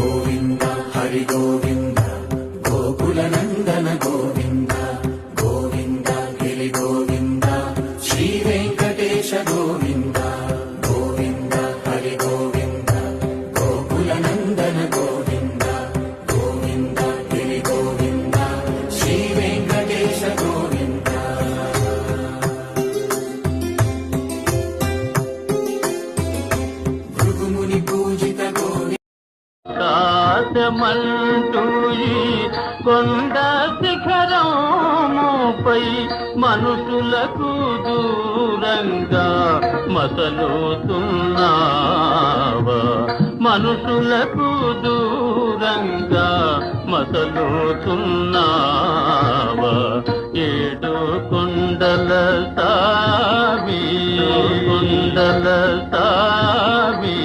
గోవింద హరి గోవింద గోకుల నందన గోవింద గోవింద గిరి గోవింద శ్రీ వెంకటేశ గోవింద గోవింద హరి గోవింద గోకుల నందన గోవింద గోవింద గిరి గోవింద శ్రీ వెంకటేశ గోవింద. భృగుముని పూజిత గోవింద కాశమంటూ కొండ శిఖరముపై మనుషులకు దూరంగా మసలుతున్నావా, మనుషులకు దూరంగా మసలుతున్నావా. ఏడు కొండల సామి, కొండల సామి